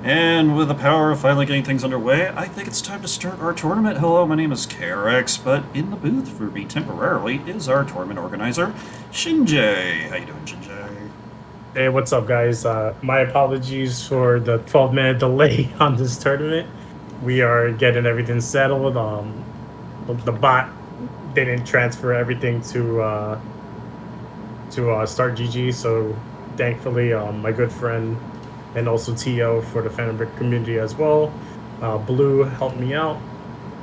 And with the power of finally getting things underway, I think it's time to start our tournament. Hello, my name is KRX, but in the booth for me temporarily is our tournament organizer, Shinjay. How you doing, Shinjay? Hey, what's up, guys? My apologies for the 12-minute delay on this tournament. We are getting everything settled. The bot didn't transfer everything to Start GG, so thankfully, my good friend and also TO for the Phantom Brick community as well, Blue helped me out.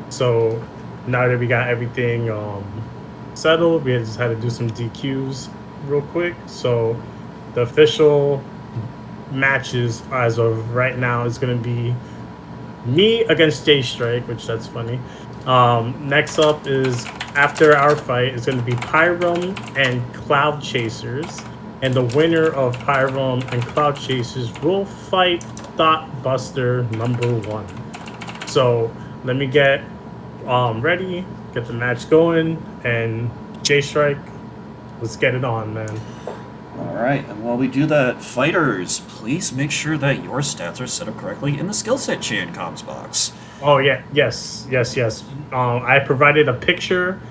So now that we got everything settled, we just had to do some DQs real quick. So the official matches as of right now is going to be me against J Strike, which that's funny. Next up is after our fight is going to be Pyrum and Cloud Chasers, and the winner of Pyrum and Cloud Chasers will fight Thought Buster #1. So let me get ready, get the match going, and J Strike, let's get it on, man. Alright, and while we do that, fighters, please make sure that your stats are set up correctly in the skill set chain comms box. Oh yeah, yes. I provided a picture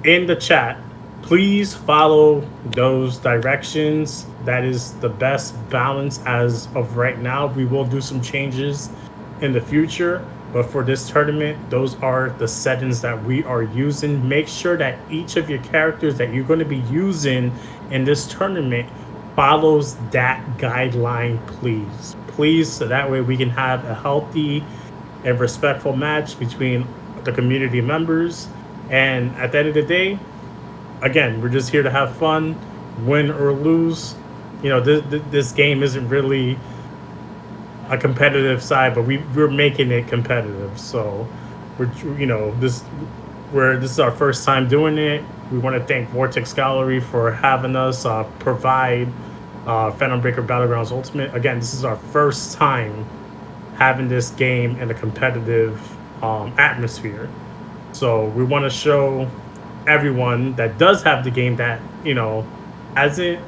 in the chat. Please follow those directions. That is the best balance as of right now. We will do some changes in the future, but for this tournament, those are the settings that we are using. Make sure that each of your characters that you're going to be using in this tournament follows that guideline, please, so that way we can have a healthy and respectful match between the community members. And at the end of the day, again, we're just here to have fun, win or lose. You know, this game isn't really a competitive side, but we're making it competitive. So this is our first time doing it. We want to thank Vortex Gallery for having us provide Phantom Breaker Battlegrounds Ultimate. Again, this is our first time having this game in a competitive atmosphere. So we want to show everyone that does have the game that, hasn't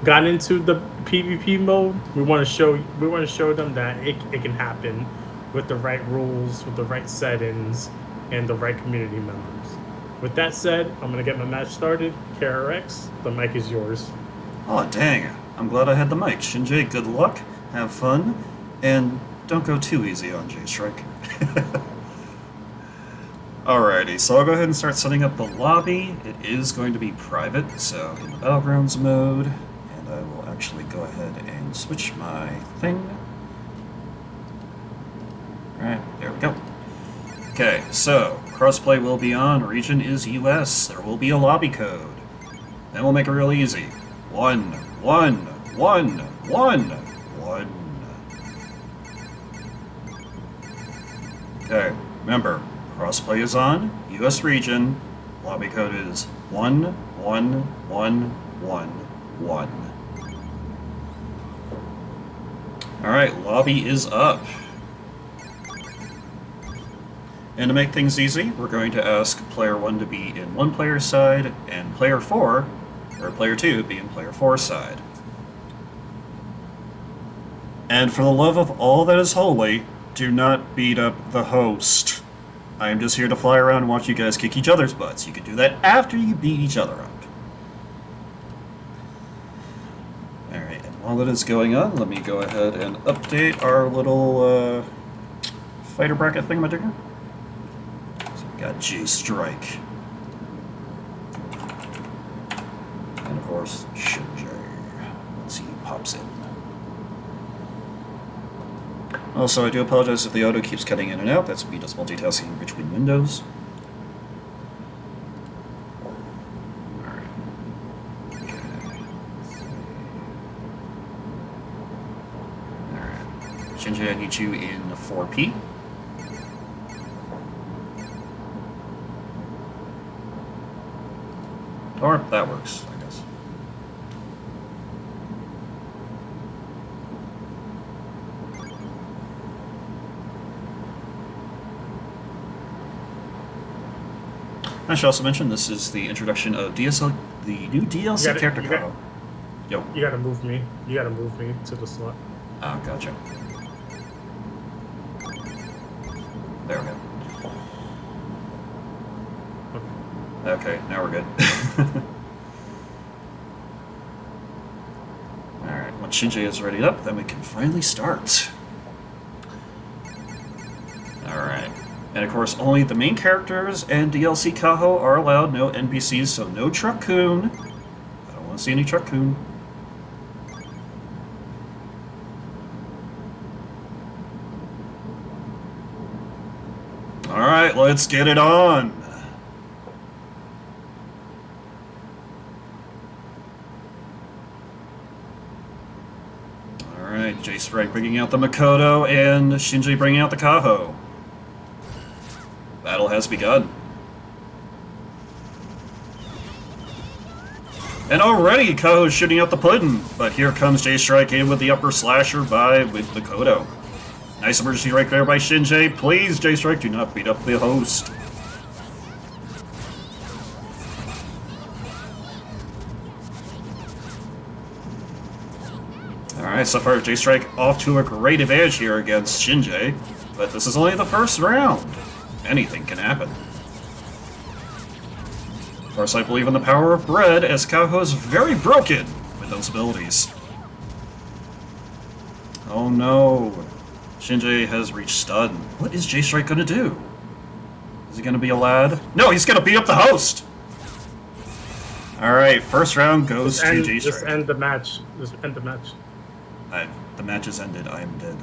got into the PvP mode. We want to show them that it can happen with the right rules, with the right settings, and the right community members. With that said, I'm gonna get my match started. KRX, the mic is yours. Oh, dang. I'm glad I had the mic. Shinjay, good luck, have fun, and don't go too easy on J-Strike. Alrighty, so I'll go ahead and start setting up the lobby. It is going to be private, so in the Battlegrounds mode, and I will actually go ahead and switch my thing. Alright, there we go. Okay, so crossplay will be on, region is US, there will be a lobby code. Then we'll make it real easy. 1, 1, 1, 1, 1. Okay, remember, crossplay is on, US region, lobby code is 1, 1, 1, 1, 1. Alright, lobby is up. And to make things easy, we're going to ask player 1 to be in one player's side, and player 4, or player 2, be in player 4's side. And for the love of all that is holy, do not beat up the host. I am just here to fly around and watch you guys kick each other's butts. You can do that after you beat each other up. Alright, and while that is going on, let me go ahead and update our little fighter bracket thingamajigger. So we got J-Strike. And of course, Shinjay. Let's see who pops in. Also, I do apologize if the audio keeps cutting in and out. That's me just multitasking between windows. Alright. Okay. Alright. Shinjay, I need you in 4P. Or that works, I guess. I should also mention this is the introduction of the new DLC character combo. Yo. You gotta move me. You gotta move me to the slot. Ah, gotcha. There we go. Okay, now we're good. Alright, when Shinji is readied up, then we can finally start. Alright. And of course, only the main characters and DLC Kaho are allowed, no NPCs, so no Truck-kun. I don't want to see any Truck-kun. Alright, let's get it on! Alright, J-Strike bringing out the Makoto and Shinji bringing out the Kaho. Battle has begun. And already Kaho's shooting out the pudding, but here comes J-Strike in with the upper slasher with Makoto. Nice emergency right there by Shinji. Please, J-Strike, do not beat up the host. Alright, so far J-Strike off to a great advantage here against Shinji, but this is only the first round. Anything can happen. Of course, I believe in the power of bread, as Kaho is very broken with those abilities. Oh no. Shinji has reached stun. What is J-Strike gonna do? Is he gonna be a lad? No, he's gonna beat up the host! Alright, first round goes to J-Strike. Just end the match. Just end the match. The match is ended. I am dead.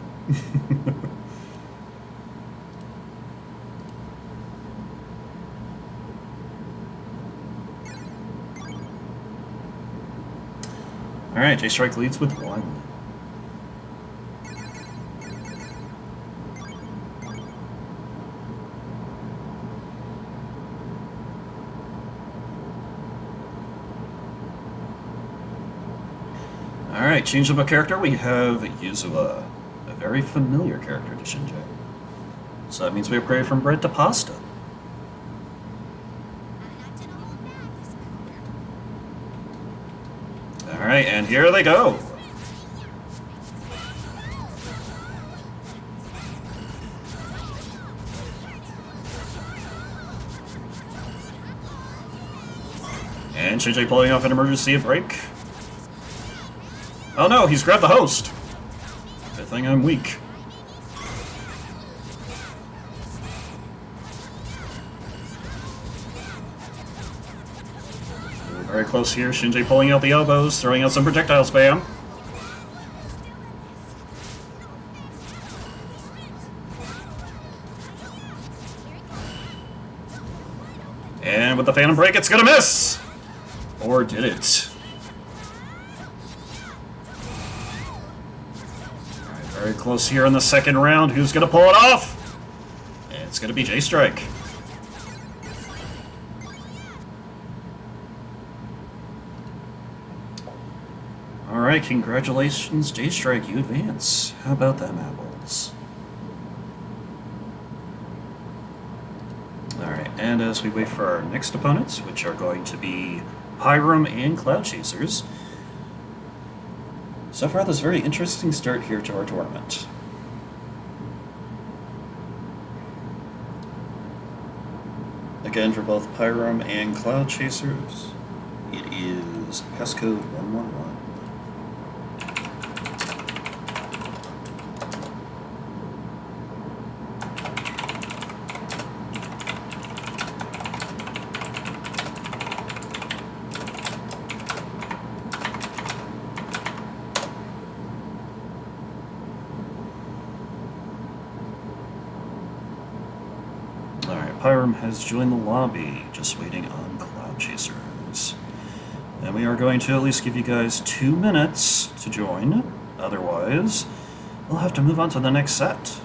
Alright, J-Strike leads with 1. Alright, change of a character, we have Yuzua, a very familiar character to Shinji. So that means we upgrade from bread to pasta. Alright, and here they go! And Shinji pulling off an emergency break. Oh no, he's grabbed the host! Good thing I'm weak. We're very close here, Shinji pulling out the elbows, throwing out some projectile spam. And with the Phantom Break, it's gonna miss! Or did it? Very close here in the second round. Who's going to pull it off? It's going to be J-Strike. Alright, congratulations, J-Strike. You advance. How about them apples? Alright, and as we wait for our next opponents, which are going to be Pyram and Cloud Chasers, so far, this very interesting start here to our tournament. Again, for both Pyram and Cloud Chasers, it is passcode 111. Pyram has joined the lobby, just waiting on Cloud Chasers. And we are going to at least give you guys 2 minutes to join, otherwise we'll have to move on to the next set.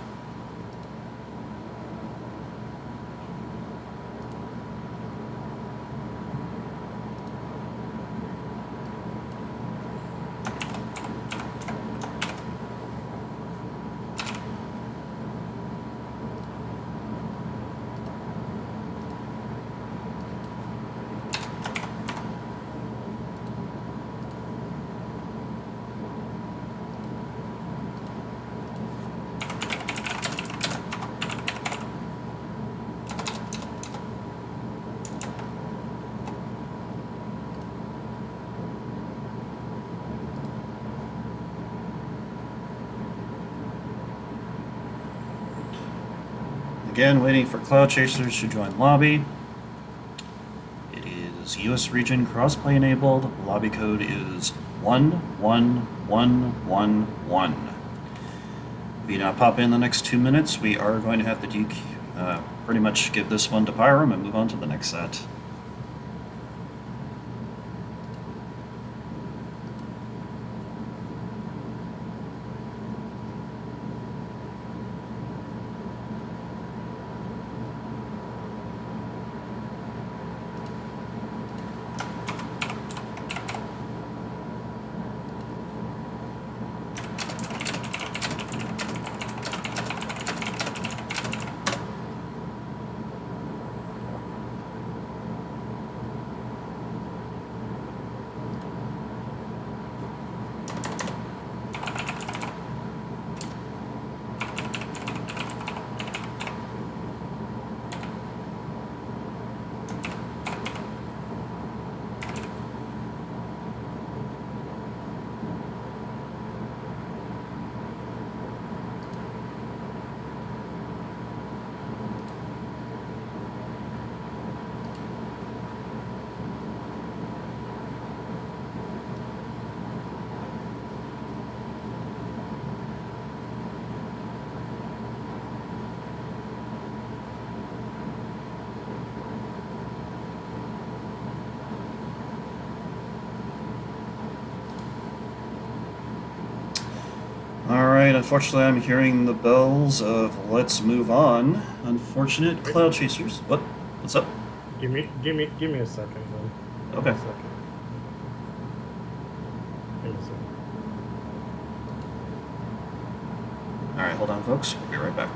Again, waiting for Cloud Chasers to join lobby. It is US region crossplay enabled. Lobby code is 11111. If you not pop in the next 2 minutes, we are going to have to pretty much give this one to Pyrum and move on to the next set. Alright, unfortunately I'm hearing the bells of let's move on. Unfortunate Cloud Chasers. What? What's up? Give me a second, man. Okay. Give me a second. Alright, hold on folks. We'll be right back.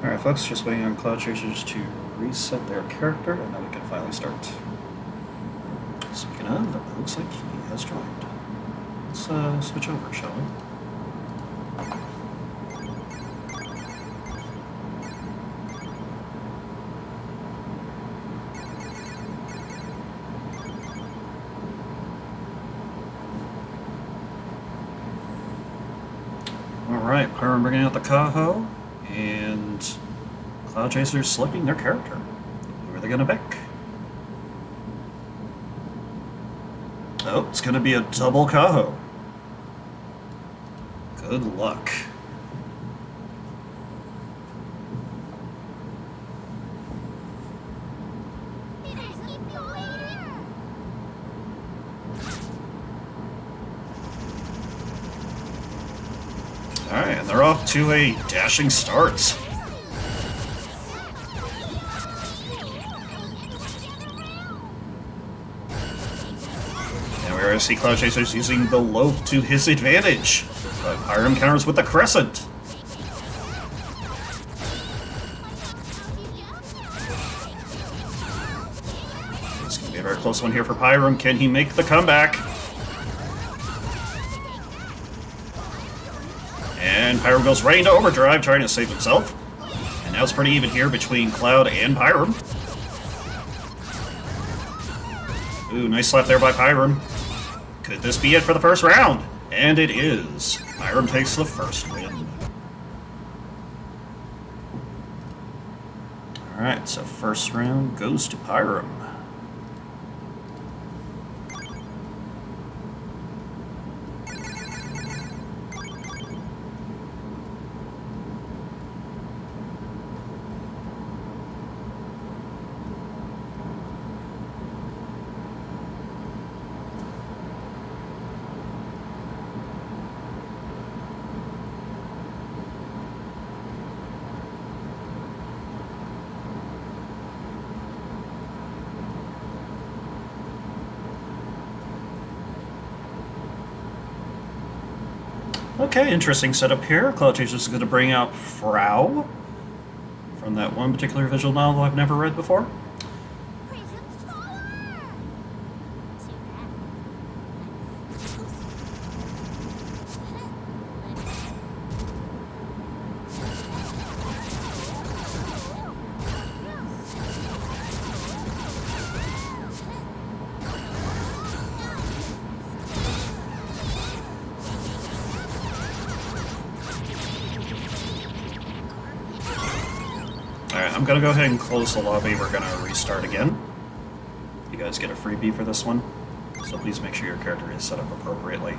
Alright folks, just waiting on Cloud Chasers to reset their character and then we can finally start. Speaking of, it looks like he has joined. Let's switch over, shall we? Alright, Pyrum bringing out the Kaho, and Cloud Chasers selecting their character. Who are they going to pick? Oh, it's going to be a double Kaho. Good luck. Alright, and they're off to a dashing start. And we're going to see Cloud Chasers using the loaf to his advantage. But Pyram counters with the crescent. It's going to be a very close one here for Pyram. Can he make the comeback? And Pyram goes right into overdrive, trying to save himself. And now it's pretty even here between Cloud and Pyram. Ooh, nice slap there by Pyram. Could this be it for the first round? And it is. Pyram takes the first win. Alright, so first round goes to Pyram. Okay, interesting setup here. Cloud Chasers is going to bring out Frau from that one particular visual novel I've never read before. Alright, I'm gonna go ahead and close the lobby. We're gonna restart again. You guys get a freebie for this one, so please make sure your character is set up appropriately.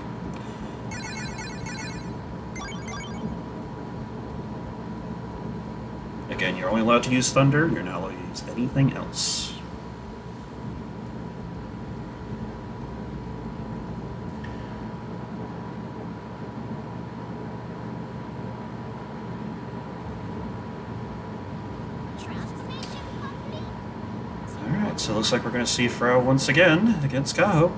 Again, you're only allowed to use Thunder, you're not allowed to use anything else. Alright, so it looks like we're going to see Frau once again against Kaho.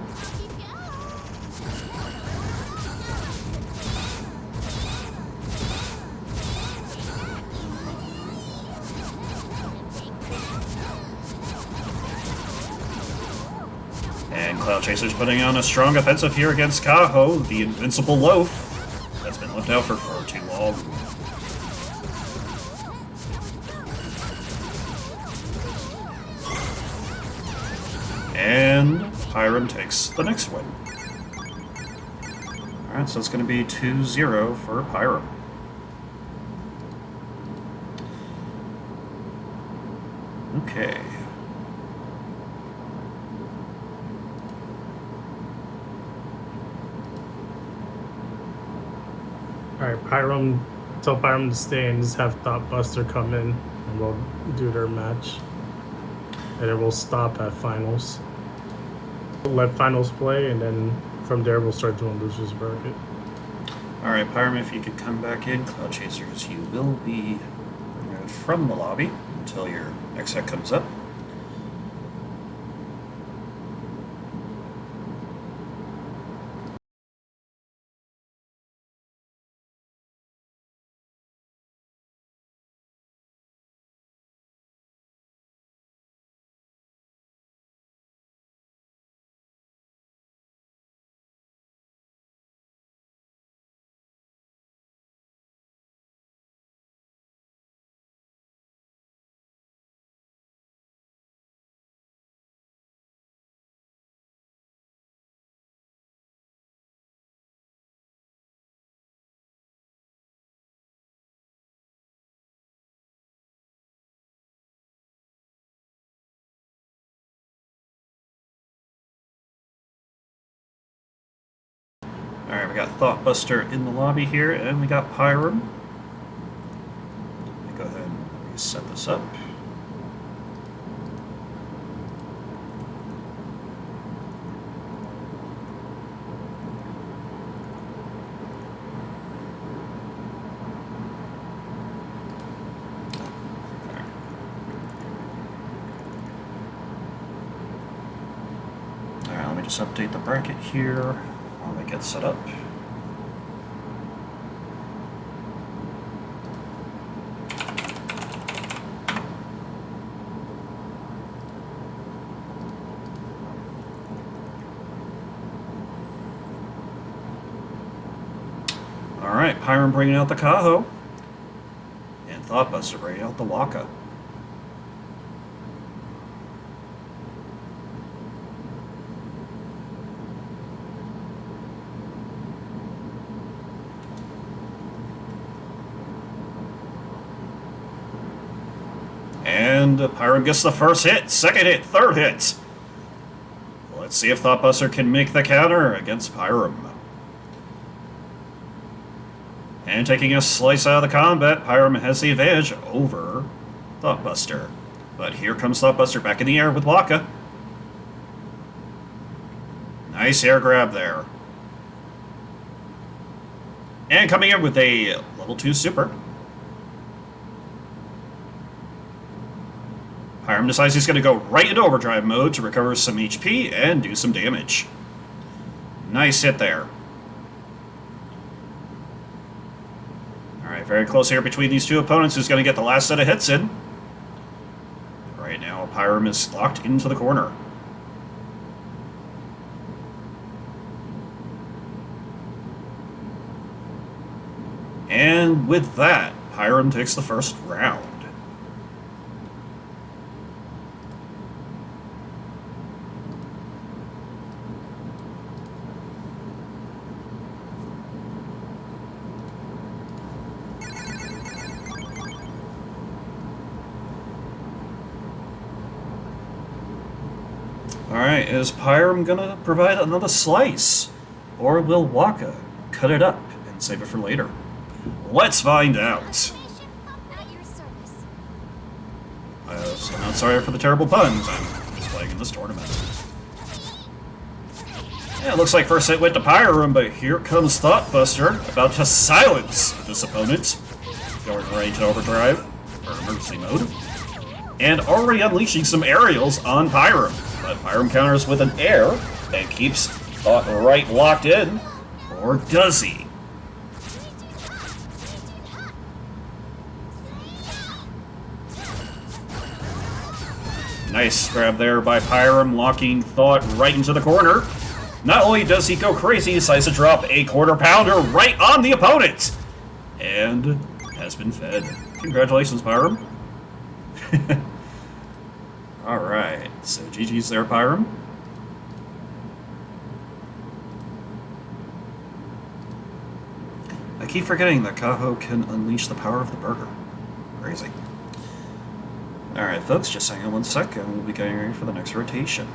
And Cloud Chaser's putting on a strong offensive here against Kaho, the invincible loaf that's been left out for far too long. And Pyram takes the next win. Alright, so it's going to be 2-0 for Pyram. Okay. Alright, Pyram, tell Pyram to stay and just have Thought Buster come in and we'll do their match. And then we'll stop at finals. We'll let finals play and then from there we'll start doing losers bracket. Alright, Pyram, if you could come back in, Cloud Chasers, you will be removed from the lobby until your exec comes up. Alright, we got Thought Buster in the lobby here, and we got Pyram. Let me go ahead and reset this up. just update the bracket here while we get set up. Alright, Pyram bringing out the Kaho, and Thoughtbuster bringing out the Waka. And Pyram gets the first hit, second hit, third hit. Let's see if Thoughtbuster can make the counter against Pyram. And taking a slice out of the combat, Pyram has the advantage over Thoughtbuster. But here comes Thoughtbuster back in the air with Waka. Nice air grab there. And coming in with a level 2 super. Pyram decides he's going to go right into overdrive mode to recover some HP and do some damage. Nice hit there. Alright, very close here between these two opponents. Who's going to get the last set of hits in? Right now, Pyram is locked into the corner. And with that, Pyram takes the first round. Alright, is Pyram gonna provide another slice? Or will Waka cut it up and save it for later? Let's find out. So not sorry for the terrible puns. I'm just playing in this tournament. Yeah, it looks like first hit went to Pyram, but here comes Thoughtbuster, about to silence this opponent. Going right to overdrive, or emergency mode. And already unleashing some aerials on Pyram. But Pyram counters with an air and keeps Thought right locked in. Or does he? Nice grab there by Pyram, locking Thought right into the corner. Not only does he go crazy, he decides to drop a quarter pounder right on the opponent. And has been fed. Congratulations, Pyram. Alright, so GG's there, Pyram. I keep forgetting that Kaho can unleash the power of the burger. Crazy. Alright, folks, just hang on one sec and we'll be getting ready for the next rotation.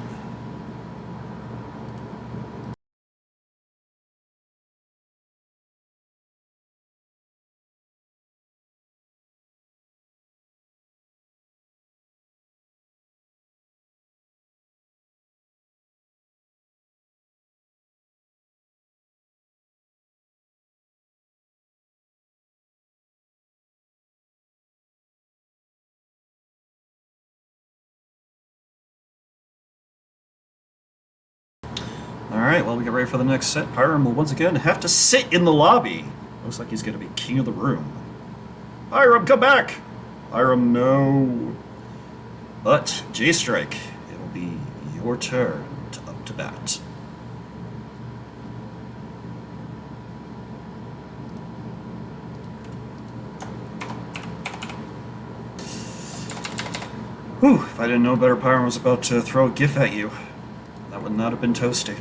Alright, well, we get ready for the next set. Pyram will once again have to sit in the lobby. Looks like he's going to be king of the room. Pyram, come back! Pyram, no. But, J-Strike, it will be your turn to up to bat. Whew, if I didn't know better, Pyram was about to throw a GIF at you. That would not have been toasty.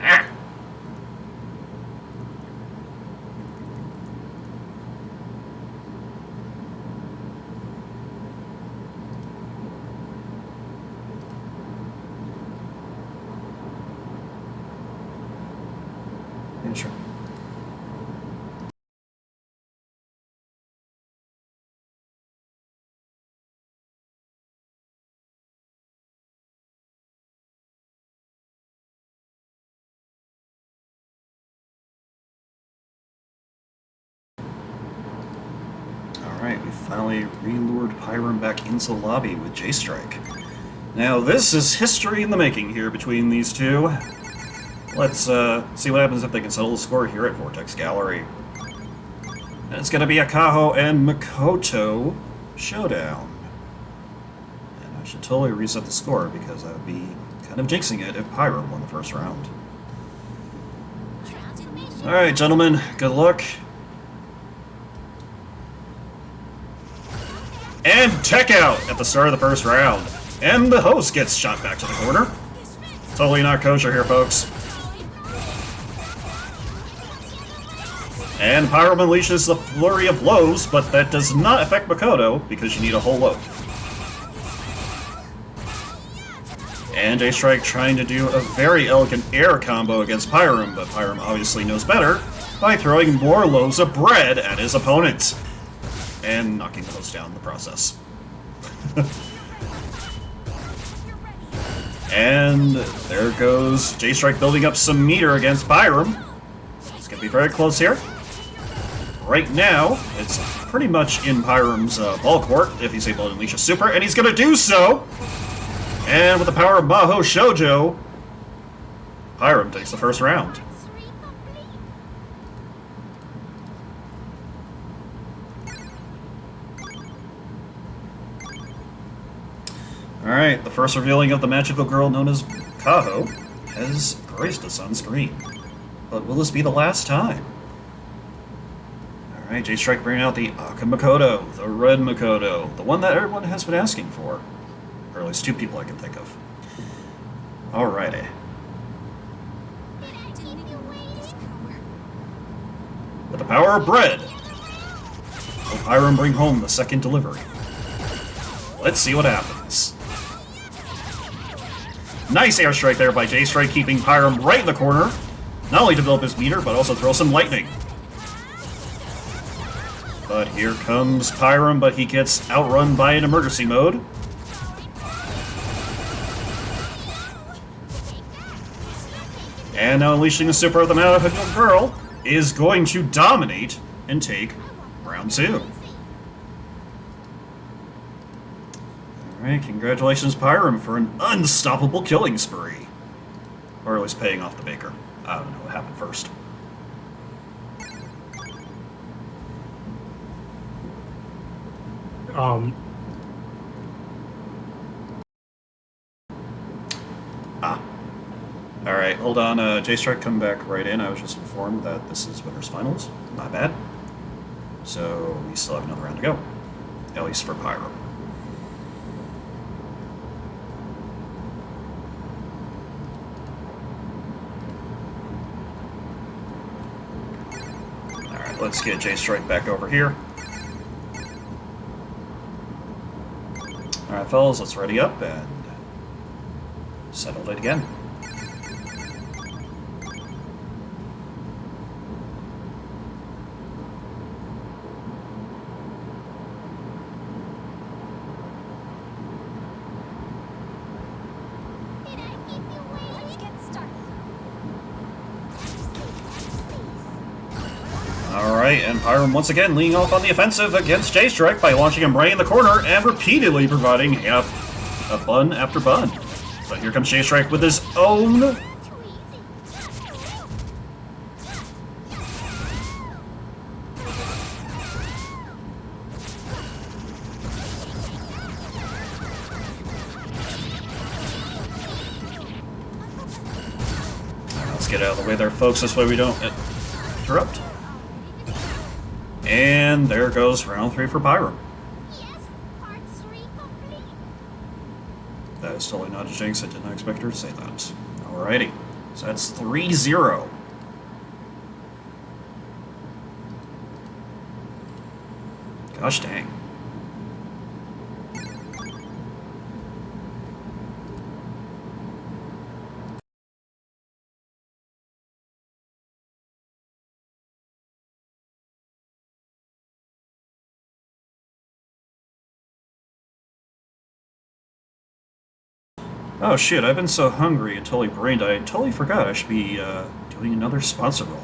Ah! Yeah, sure. Alright, we finally re-lured Pyram back into the lobby with J-Strike. Now this is history in the making here between these two. Let's see what happens if they can settle the score here at Vortex Gallery. And it's going to be a Kaho and Makoto showdown. And I should totally reset the score because I would be kind of jinxing it if Pyro won the first round. Alright, gentlemen, good luck. And tech out at the start of the first round. And the host gets shot back to the corner. Totally not kosher here, folks. And Pyro unleashes the flurry of blows, but that does not affect Makoto because you need a whole loaf. And J-Strike trying to do a very elegant air combo against Pyrum, but Pyrum obviously knows better by throwing more loaves of bread at his opponent. And knocking the host down in the process. And there goes J-Strike building up some meter against Pyrum. It's going to be very close here. Right now, it's pretty much in Pyrum's ball court if he's able to unleash a super, and he's going to do so! And with the power of Maho Shoujo, Pyrum takes the first round. Alright, the first revealing of the magical girl known as Kaho has graced us on screen. But will this be the last time? Alright, J-Strike bringing out the Aka Makoto, the red Makoto, the one that everyone has been asking for. Or at least two people I can think of. Alrighty. With the power of bread, will Pyrum bring home the second delivery? Let's see what happens. Nice airstrike there by J-Strike, keeping Pyrum right in the corner. Not only develop his meter, but also throw some lightning. But here comes Pyrum, but he gets outrun by an emergency mode. And now unleashing the super of the magical girl is going to dominate and take round 2. Alright, congratulations Pyrum for an unstoppable killing spree. Or at least paying off the baker. I don't know what happened first. Alright, hold on. J-Strike, come back right in. I was just informed that this is Winners Finals. My bad. So, we still have another round to go. At least for Pyrum. Alright, let's get J-Strike back over here. Alright, fellas, let's ready up and settle it again. Alright, and Pyrum once again leading off on the offensive against J-Strike by launching him right in the corner and repeatedly providing a bun after bun. But here comes J-Strike with his own... Let's get out of the way there, folks, this way we don't interrupt. And there goes round 3 for Pyrum. That is totally not a jinx. I did not expect her to say that. Alrighty. So that's 3-0. Gosh dang. Oh shit, I've been so hungry and totally brained I totally forgot I should be doing another sponsor roll.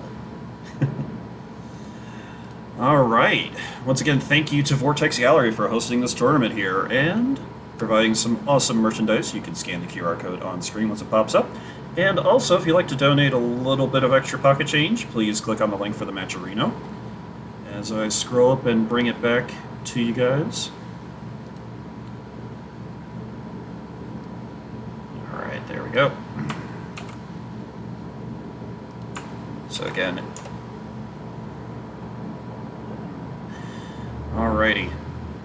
Alright. Once again, thank you to Vortex Gallery for hosting this tournament here, and providing some awesome merchandise. You can scan the QR code on screen once it pops up. And also, if you'd like to donate a little bit of extra pocket change, please click on the link for the Matcherino. As I scroll up and bring it back to you guys. Alright, there we go. So again, alrighty.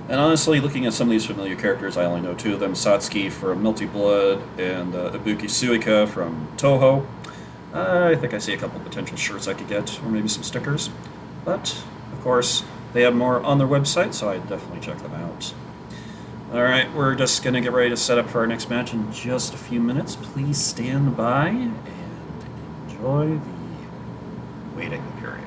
And honestly, looking at some of these familiar characters, I only know two of them, Satsuki from Melty Blood and Ibuki Suika from Toho. I think I see a couple potential shirts I could get, or maybe some stickers. But, of course, they have more on their website, so I'd definitely check them out. Alright, we're just going to get ready to set up for our next match in just a few minutes. Please stand by and enjoy the waiting period.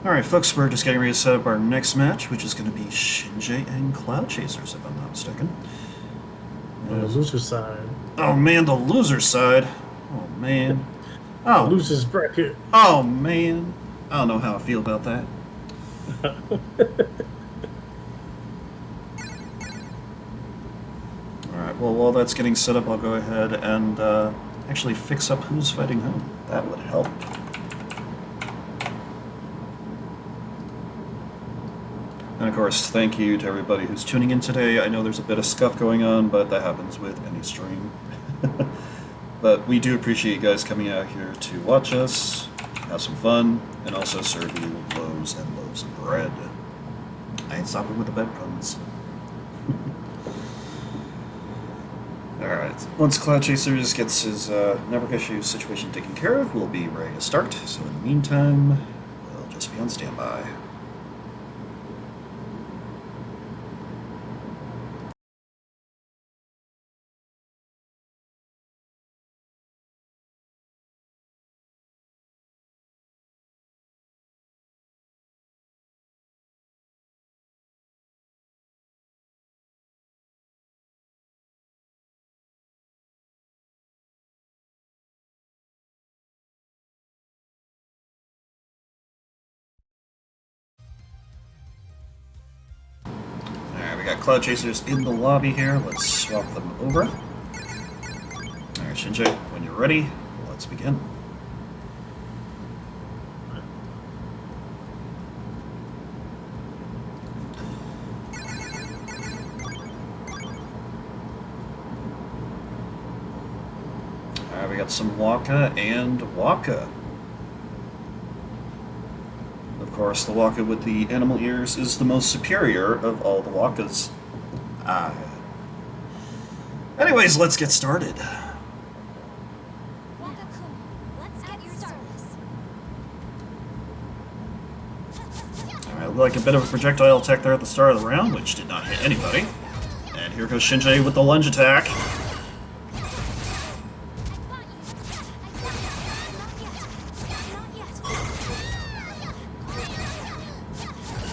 Alright folks, we're just getting ready to set up our next match, which is going to be Shinji and Cloud Chasers, if I'm not mistaken. On the loser side. Oh man, the loser side. Oh man. Oh. Losers bracket. Oh man. I don't know how I feel about that. Alright, well while that's getting set up, I'll go ahead and actually fix up who's fighting whom. That would help. And of course, thank you to everybody who's tuning in today. I know there's a bit of scuff going on, but that happens with any stream. But we do appreciate you guys coming out here to watch us, have some fun, and also serve you loaves and loaves of bread. I ain't stopping with the bed puns. Alright, once Cloud Chasers gets his network issue situation taken care of, we'll be ready to start. So in the meantime, we'll just be on standby. We got Cloud Chasers in the lobby here. Let's swap them over. Alright, Shinji, when you're ready, let's begin. Alright, we got some Waka and Waka. Of course, the Waka with the animal ears is the most superior of all the Wakas. Anyways, let's get started. Alright, like a bit of a projectile attack there at the start of the round, which did not hit anybody. And here goes Shinji with the lunge attack.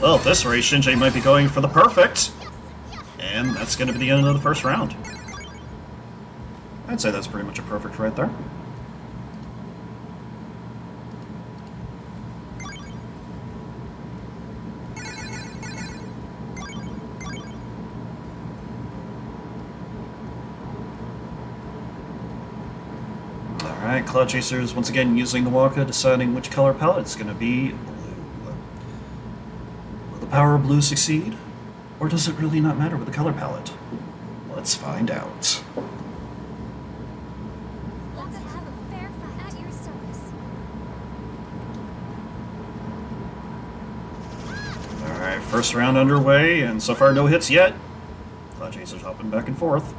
Well, at this rate, Shinji might be going for the perfect. And that's going to be the end of the first round. I'd say that's pretty much a perfect right there. Alright, Cloud Chasers once again using the Waka, deciding which color palette it's going to be. Will the power of blue succeed? Or does it really not matter with the color palette? Let's find out. Let's have a fair fight at your service. First round underway, and so far no hits yet. Cloud Chaser's hopping back and forth.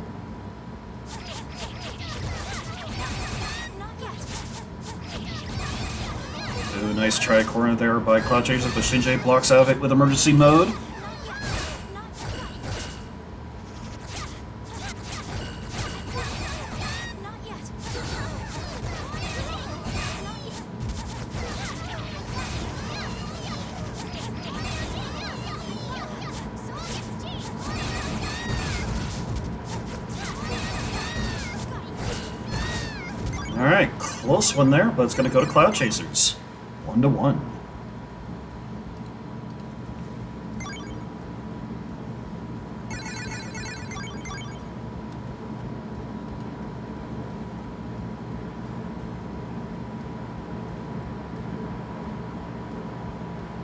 Ooh, nice tri-corner there by Cloud Chaser, but Shinji blocks out of it with emergency mode. Alright, close one there, but it's going to go to Cloud Chasers. 1-1.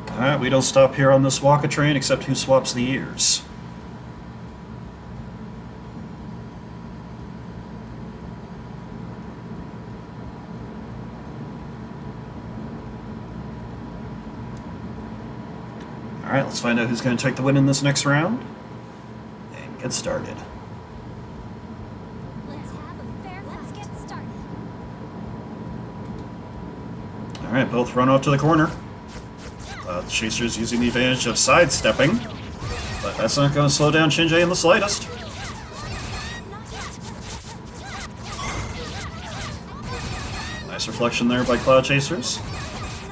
Alright, we don't stop here on this Waka train except who swaps the ears. Alright, let's find out who's going to take the win in this next round. And get started. Let's get started. Alright, both run off to the corner. Chaser's using the advantage of sidestepping, but that's not going to slow down Shinji in the slightest. Nice reflection there by Cloud Chasers.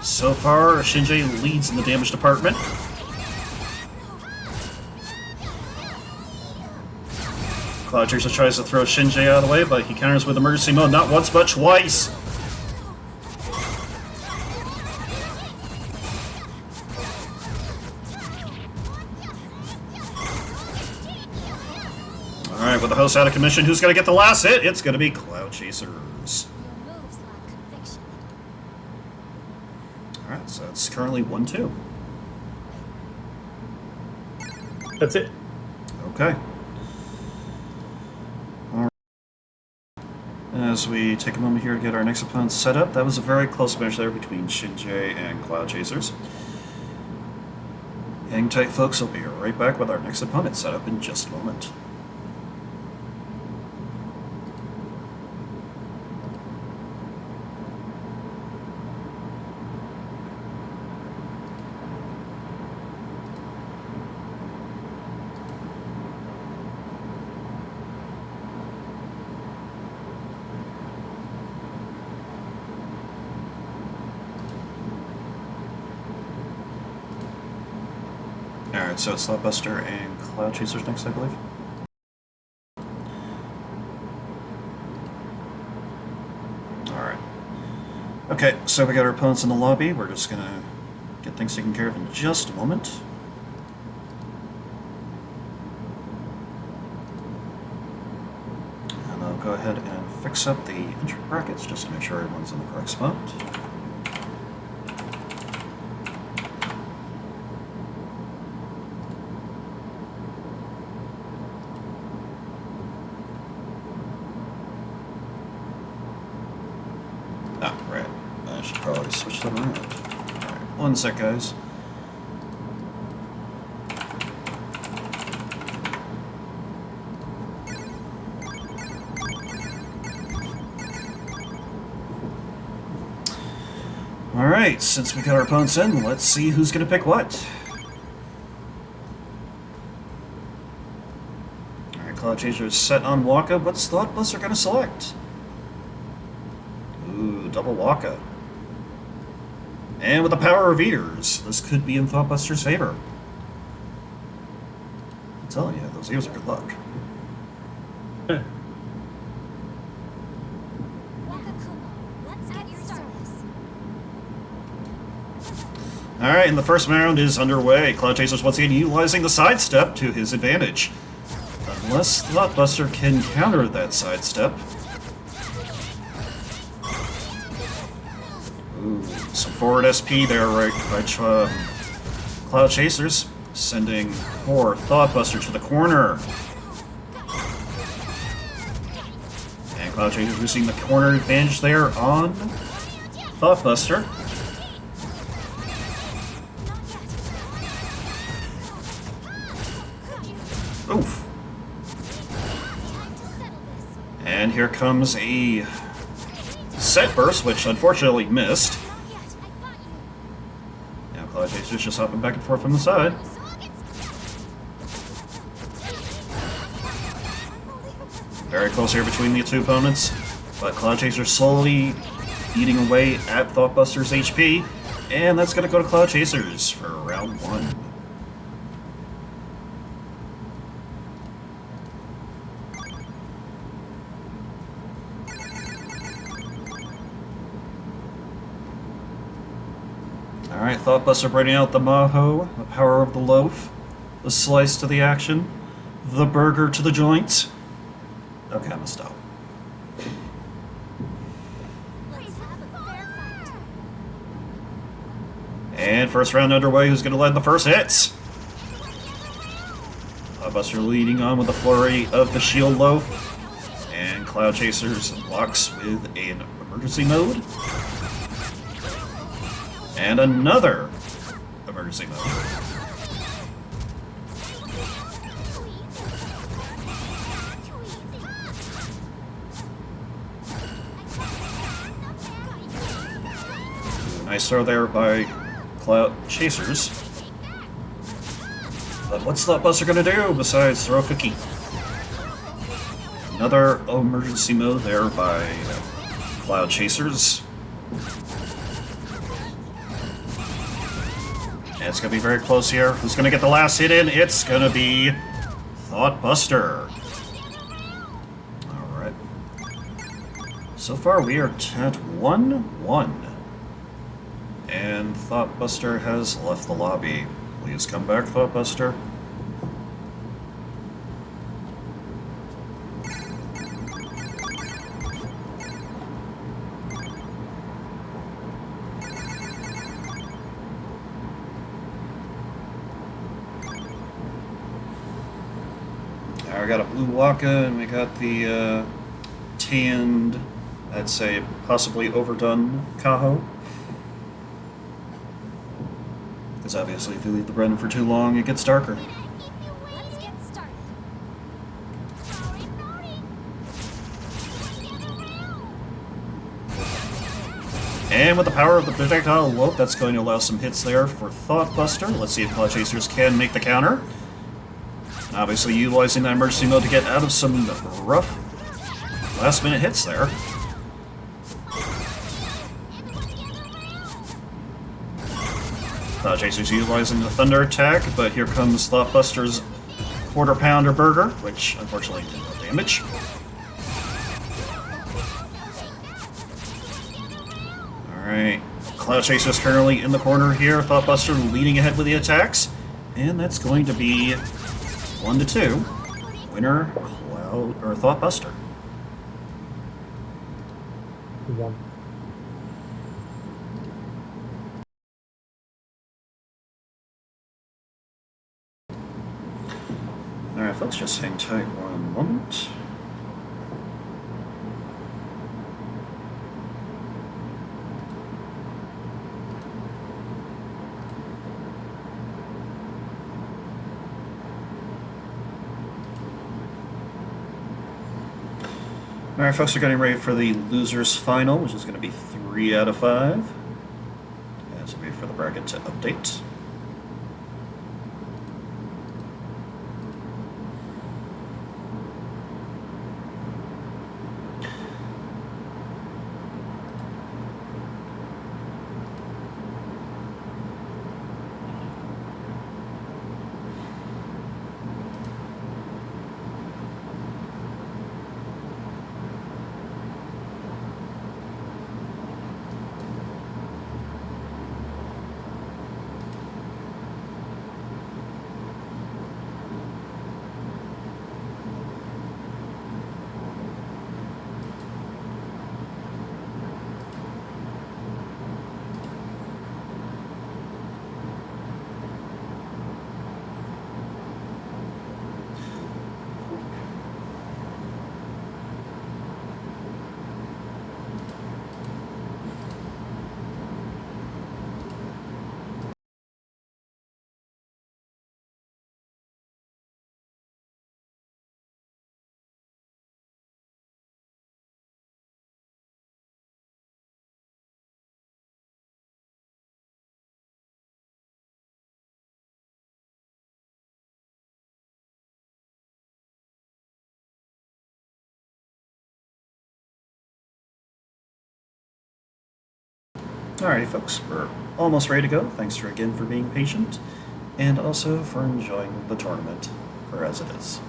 So far, Shinji leads in the damage department. Cloud Chaser tries to throw Shinji out of the way, but he counters with emergency mode not once but twice. Alright, with the host out of commission, who's going to get the last hit? It's going to be Cloud Chasers. Your moves lack conviction. Alright, so it's currently 1-2. That's it. Okay. Alright. As we take a moment here to get our next opponent set up, that was a very close match there between Shinji and Cloud Chasers. Hang tight, folks. I'll be right back with our next opponent set up in just a moment. Alright, so it's Slotbuster and Cloud Chasers next, I believe. Alright. Okay, so we got our opponents in the lobby. We're just gonna get things taken care of in just a moment. And I'll go ahead and fix up the entry brackets just to make sure everyone's in the correct spot. Ah, right. I should probably switch them around. Alright, one sec, guys. Alright, since we got our opponents in, let's see who's going to pick what. Alright, Cloud Chaser is set on Waka. What's Thoughtbuster going to select? Ooh, double Waka. And with the power of ears, this could be in Thoughtbuster's favor. I'm telling you, those ears are good luck. Let's get started. Alright, and the first round is underway. Cloud Chaser's once again utilizing the sidestep to his advantage. Unless Thoughtbuster can counter that sidestep. Ooh, some forward SP there, right by Cloud Chasers, sending poor Thoughtbuster to the corner. And Cloud Chasers using the corner advantage there on Thoughtbuster. Oof. Time to settle this. And here comes a set burst, which unfortunately missed. Not yet. I got you. Now Cloud Chaser's just hopping back and forth from the side. Very close here between the two opponents, but Cloud Chaser slowly eating away at Thoughtbuster's HP, and that's going to go to Cloud Chasers for round 1. Alright, Thoughtbuster bringing out the Maho, the power of the loaf, the slice to the action, the burger to the joint. Okay, I'm gonna stop. Let's have a fair fight. And first round underway, who's gonna land the first hits? Thoughtbuster leading on with a flurry of the shield loaf, and Cloud Chasers blocks with an emergency mode. And another emergency mode. Nice throw there by Cloud Chasers. But what's Thoughtbuster gonna do besides throw a cookie? Another emergency mode there by Cloud Chasers. And it's gonna be very close here. Who's gonna get the last hit in? It's gonna be Thoughtbuster. Alright. So far we are at 1-1. And Thoughtbuster has left the lobby. Please come back, Thoughtbuster. Now we got a blue Waka, and we got the tanned, I'd say possibly overdone Kaho. Because obviously if you leave the bread in for too long, it gets darker. Let's get started. And with the power of the projectile loaf, that's going to allow some hits there for Thoughtbuster. Let's see if Cloud Chasers can make the counter. And obviously utilizing that emergency mode to get out of some rough last-minute hits there. Cloud Chasers utilizing the Thunder attack, but here comes Thoughtbuster's Quarter Pounder Burger, which unfortunately did no damage. Alright, Cloud Chasers currently in the corner here, Thoughtbuster leading ahead with the attacks, and that's going to be 1-2. Winner, Cloud, or Thoughtbuster. One. Alright, folks, just hang tight one moment. Alright, folks, are getting ready for the losers final, which is going to be 3 out of 5. As we wait for the bracket to update. Alrighty, folks, we're almost ready to go. Thanks again for being patient, and also for enjoying the tournament for as it is.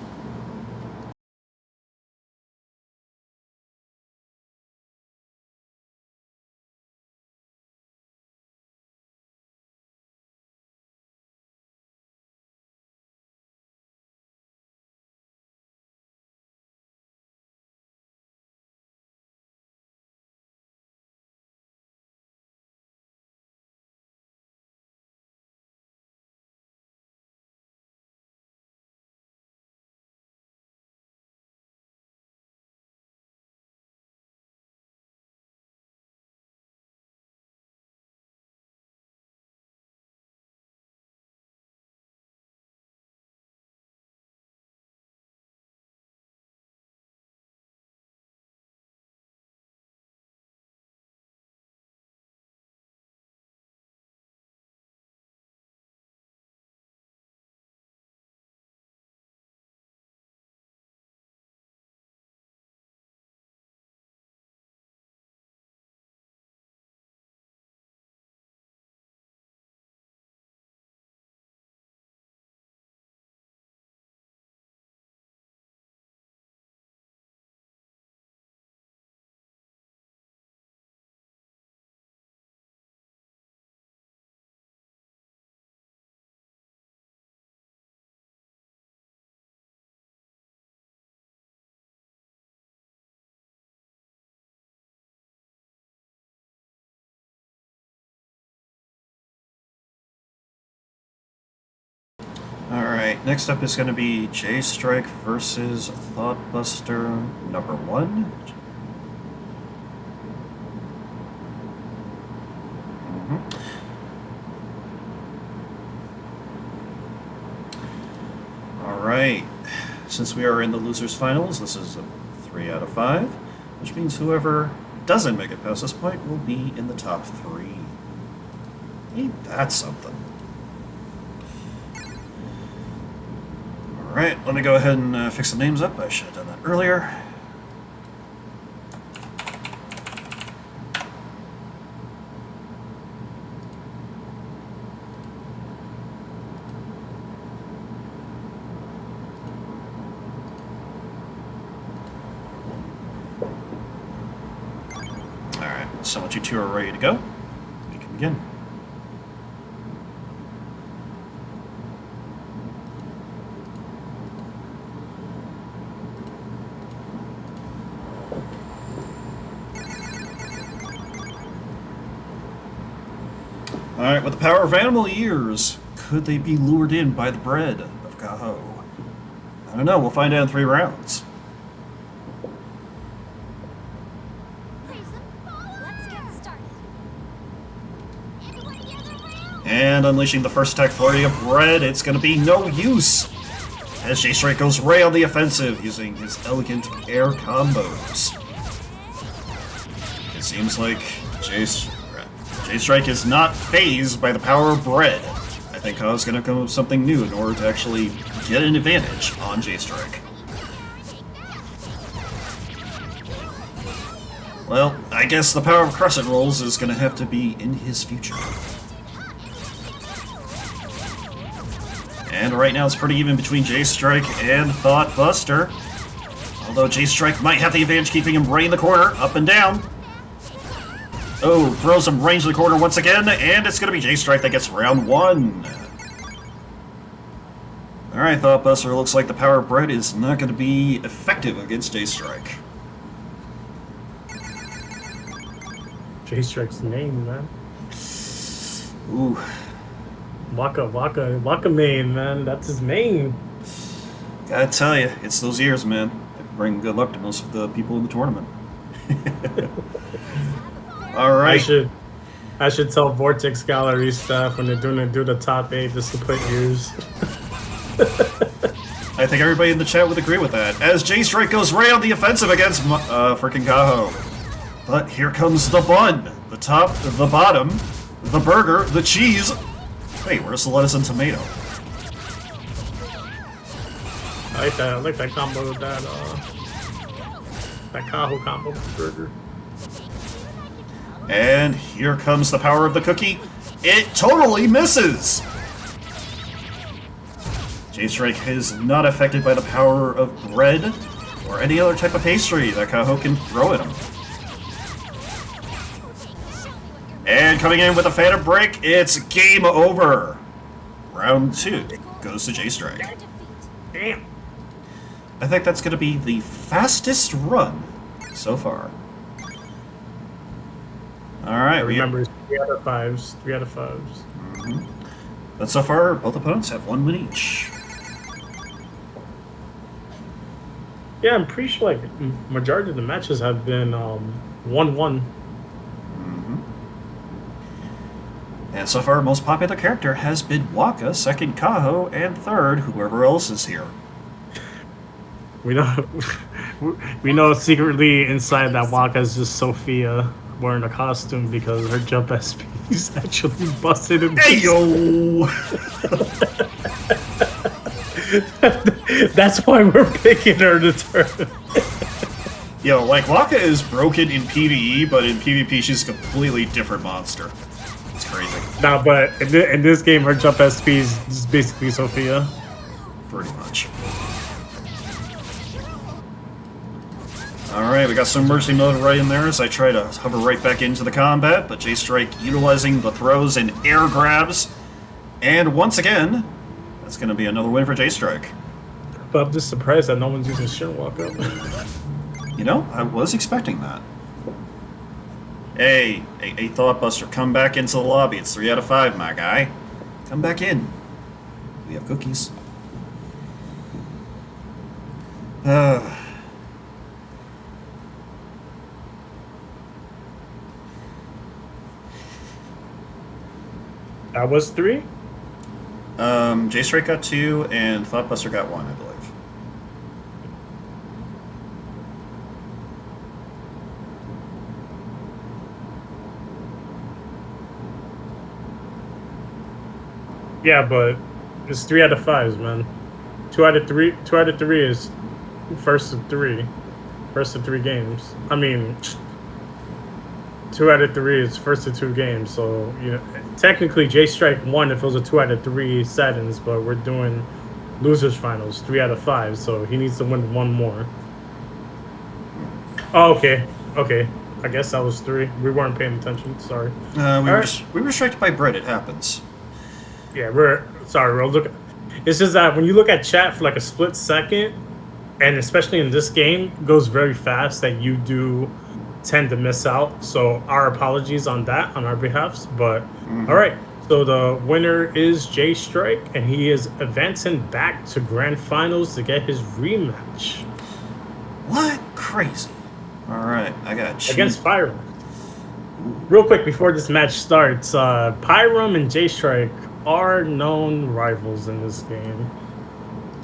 Alright, next up is going to be J-Strike versus Thoughtbuster number 1. Alright, since we are in the losers finals, this is a 3 out of 5, which means whoever doesn't make it past this point will be in the top 3. Ain't that something? Alright, let me go ahead and fix the names up. I should have done that earlier. Alright, so once you two are ready to go, we can begin. Alright, with the power of animal ears, could they be lured in by the bread of Gaho? I don't know, we'll find out in 3 rounds. Let's get started. Everybody gather around. And unleashing the first attack flurry of bread, it's going to be no use! As J-Strike goes right on the offensive, using his elegant air combos. It seems like J-Strike is not fazed by the power of bread. I think Gaho's going to come up with something new in order to actually get an advantage on J-Strike. Well, I guess the power of crescent rolls is going to have to be in his future. And right now it's pretty even between J-Strike and Thoughtbuster. Although J-Strike might have the advantage keeping him right in the corner, up and down. Oh, throws him range in the corner once again, and it's going to be J-Strike that gets round 1. Alright, Thoughtbuster, looks like the power of bread is not going to be effective against J-Strike. J-Strike's name, man. Ooh. Waka main, man. That's his main. Gotta tell you, it's those ears, man. They bring good luck to most of the people in the tournament. Alright. I should tell Vortex Gallery staff when they're do the top 8 just to put ears. I think everybody in the chat would agree with that, as J-Strike goes right on the offensive against frickin' Gaho. But here comes the bun, the top, the bottom, the burger, the cheese. Wait, where's the lettuce and tomato? I like that combo with that Gaho combo with the burger. And here comes the power of the cookie. It totally misses! J-Strike is not affected by the power of bread or any other type of pastry that Kaho can throw at him. And coming in with a Phantom Break, it's game over. Round 2 goes to J-Strike. Damn. I think that's going to be the fastest run so far. Alright, Remember, it's 3 out of 5s. 3 out of 5s. Mm-hmm. But so far, both opponents have 1 win each. Yeah, I'm pretty sure like majority of the matches have been 1-1. And so far, most popular character has been Waka, second Kaho, and third whoever else is here. We know, we know secretly inside that Waka is just Sophia wearing a costume because her jump SP is actually busted. In Hey yo! That's why we're picking her to turn. Yo, like Waka is broken in PvE, but in PvP she's a completely different monster. It's crazy. Nah, but in this game, her jump SP is just basically Sophia. Pretty much. Alright, we got some mercy mode right in there as I try to hover right back into the combat, but J-Strike utilizing the throws and air grabs. And once again, that's going to be another win for J-Strike. But I'm just surprised that no one's using Shin Walk Up. You know, I was expecting that. Hey, a Thoughtbuster, come back into the lobby. It's 3 out of 5, my guy. Come back in. We have cookies. That was 3? J-Strike got 2, and Thoughtbuster got 1, I believe. Yeah, but it's 3 out of 5s, man. 2 out of 3. 2 out of 3 is first of 3. First of 3 games. I mean, 2 out of 3 is first of 2 games. So you know, technically, J-Strike won if it was a 2 out of 3 settings, but we're doing losers finals, 3 out of 5. So he needs to win 1 more. Oh, okay, okay. I guess that was 3. We weren't paying attention. Sorry. We were distracted by bread. It happens. Yeah, we're look. It's just that when you look at chat for like a split second, and especially in this game, it goes very fast that you do tend to miss out. So our apologies on that on our behalfs. But all right, so the winner is J-Strike, and he is advancing back to grand finals to get his rematch. What? Crazy. All right, I got against Pyrum. Real quick before this match starts, Pyrum and J-Strike are known rivals in this game,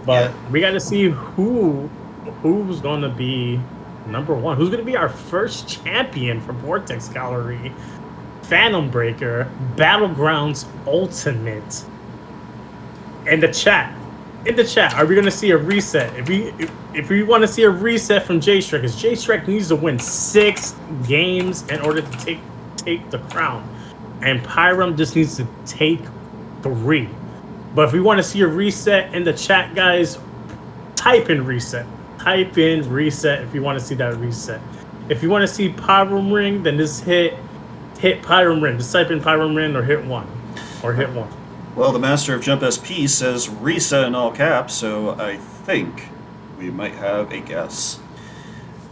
but we got to see who's going to be number 1. Who's going to be our first champion for Vortex Gallery, Phantom Breaker, Battlegrounds Ultimate. In the chat, are we going to see a reset? If we want to see a reset from J-Strike, because J-Strike needs to win 6 games in order to take the crown, and Pyrum just needs to take 3. But if we want to see a reset in the chat, guys, type in reset. Type in reset if you want to see that reset. If you want to see Pyrum ring, then just hit Pyrum ring. Just type in Pyrum ring or hit 1. Or hit 1. Well, the Master of Jump SP says reset in all caps, so I think we might have a guess.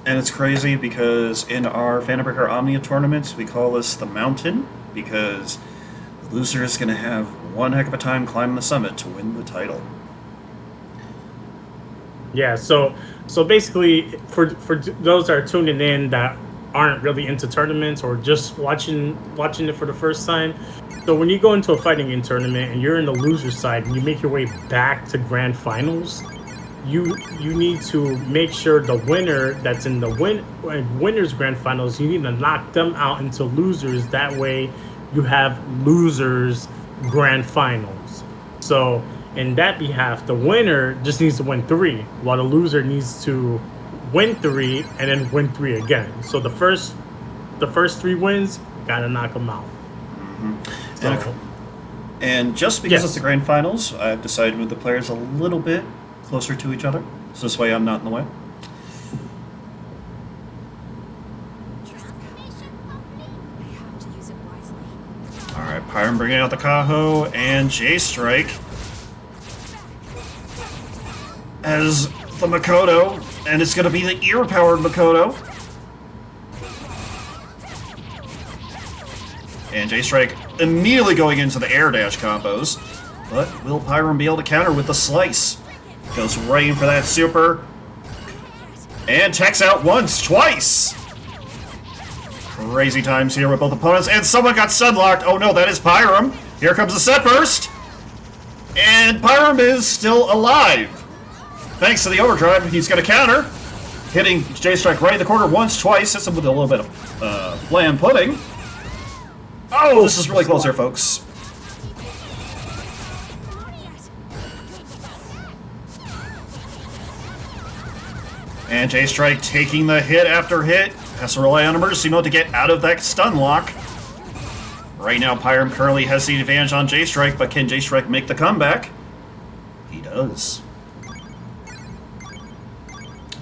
And it's crazy because in our Phantom Breaker Omnia tournaments, we call this the mountain, because the loser is going to have one heck of a time climbing the summit to win the title. Yeah, so basically, for those that are tuning in that aren't really into tournaments or just watching it for the first time, so when you go into a fighting game tournament and you're in the loser side and you make your way back to grand finals, you need to make sure the winner that's in the winners grand finals, you need to knock them out into losers. That way, you have losers grand finals. So in that behalf, the winner just needs to win 3, while the loser needs to win 3 and then win 3 again. So the first 3 wins Gotta knock them out. And, So, and just because Yes. it's the grand finals, I've decided to move the players a little bit closer to each other. So this way I'm not in the way. I have to use it wisely. Alright, Pyron bringing out the Kaho and J-Strike as the Makoto, and it's going to be the ear-powered Makoto. And J-Strike immediately going into the air dash combos, but will Pyron be able to counter with the slice? Goes right in for that super, and techs out once, twice! Crazy times here with both opponents, and someone got stun-locked. Oh no, that is Pyram. Here comes the set burst, and Pyram is still alive. Thanks to the overdrive, he's going to counter, hitting J-Strike right in the corner once, twice, hits him with a little bit of bland pudding. Oh, this is really close here, folks. And J-Strike taking the hit after hit. Has to rely on emergency mode to get out of that stun lock. Right now, Pyram currently has the advantage on J-Strike, but can J-Strike make the comeback? He does.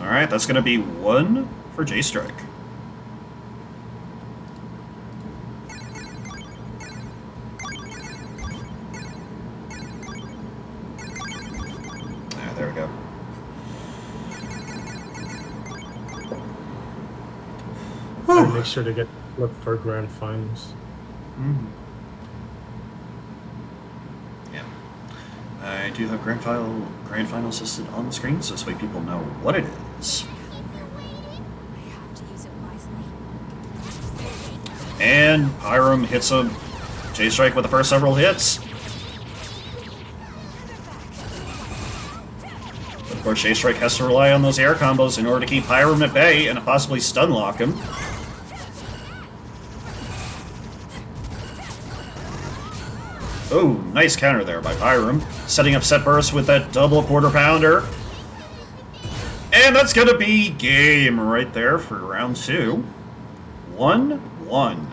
Alright, that's going to be 1 for J-Strike. There we go. make sure to get flipped for grand finals. Yeah. I do have grand finals listed on the screen, so this way people know what it is. I have to use it wisely. And Pyram hits him. J-Strike with the first several hits. But of course, J-Strike has to rely on those air combos in order to keep Pyram at bay and possibly stun lock him. Oh, nice counter there by Pyram. Setting up set burst with that double quarter pounder. And that's going to be game right there for round 2. 1-1.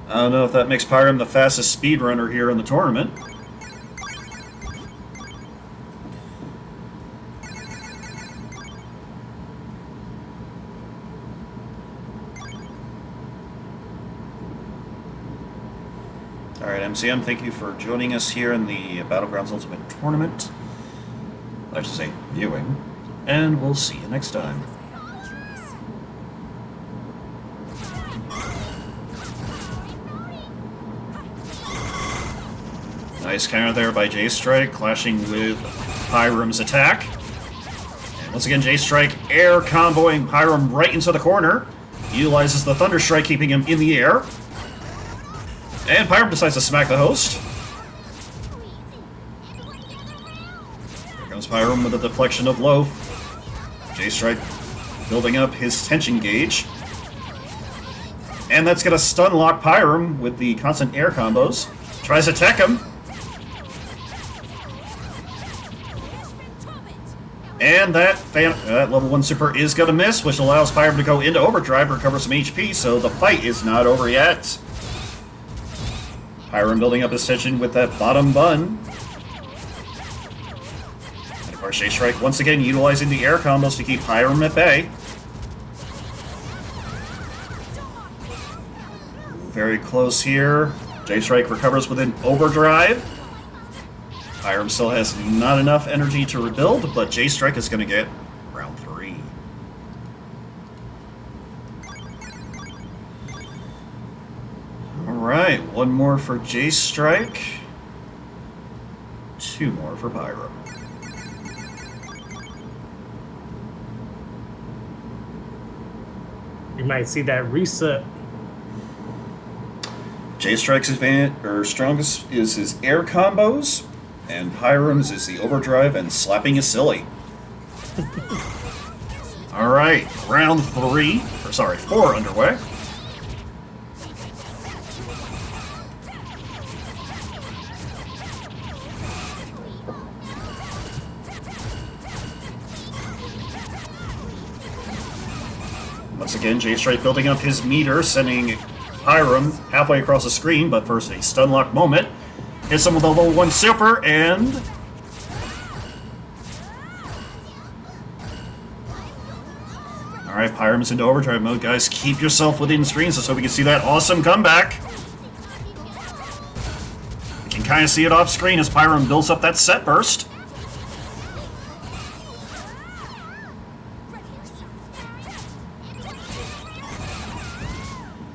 I don't know if that makes Pyram the fastest speedrunner here in the tournament. Alright, MCM, thank you for joining us here in the Battlegrounds Ultimate Tournament. I should say, viewing. And we'll see you next time. Nice counter there by J-Strike, clashing with Pyram's attack. And once again, J-Strike air comboing Pyram right into the corner. Utilizes the Thunder Strike, keeping him in the air. And Pyram decides to smack the host. Here comes Pyram with a deflection of Loaf. J-Strike building up his tension gauge. And that's going to stun lock Pyram with the constant air combos. Tries to tech him. And that level 1 super is going to miss, which allows Pyram to go into overdrive, recover some HP, so the fight is not over yet. Pyram building up his tension with that bottom bun. And of course, J-Strike once again utilizing the air combos to keep Pyram at bay. Very close here. J-Strike recovers with an overdrive. Pyram still has not enough energy to rebuild, but J-Strike is going to get round 3. Alright, 1 more for J-Strike. 2 more for Pyram. You might see that reset. J-Strike's strongest is his air combos, and Pyram's is the overdrive and slapping is silly. Alright, round 4 underway. Once again, J-Strike building up his meter, sending Pyram halfway across the screen, but first a stun lock moment. Hits him with a level 1 super, and... Alright, Pyram's into overdrive mode, guys. Keep yourself within screens so we can see that awesome comeback. You can kind of see it off screen as Pyram builds up that set burst.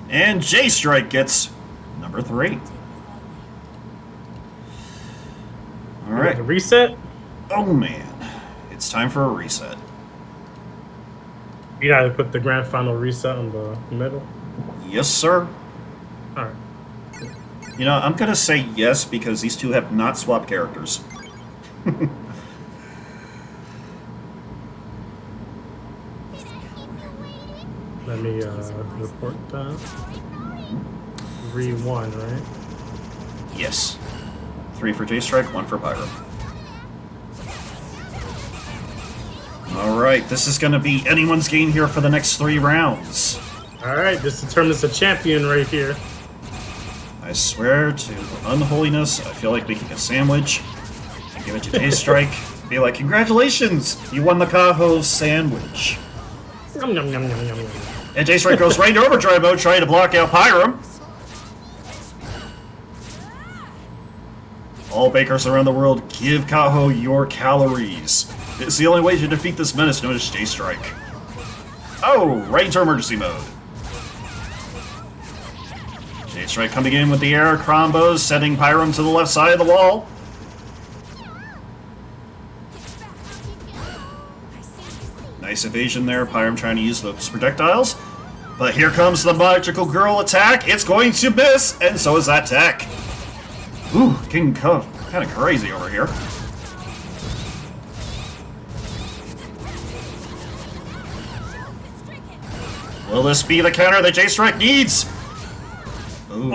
And J-Strike gets number 3. Alright. Reset? Oh man. It's time for a reset. You gotta put the grand final reset on the middle? Yes, sir. Alright. You know, I'm gonna say yes because these two have not swapped characters. Let me report that. 3-1, right? Yes. 3 for J-Strike, 1 for Pyram. Alright, this is gonna be anyone's game here for the next 3 rounds. Alright, this determines the champion right here. I swear to unholiness, I feel like making a sandwich. I give it to J-Strike. Be like, congratulations! You won the Kaho sandwich. Yum, yum, yum, yum, yum, yum. And J-Strike goes right into overdrive mode trying to block out Pyram. All bakers around the world, give Kaho your calories. It's the only way to defeat this menace known as J-Strike. Oh, right into emergency mode. J-Strike coming in with the air combos, sending Pyram to the left side of the wall. Nice evasion there, Pyram trying to use those projectiles. But here comes the magical girl attack. It's going to miss, and so is that tech. Ooh, King Cove, kind of crazy over here. Will this be the counter that J-Strike needs? Ooh,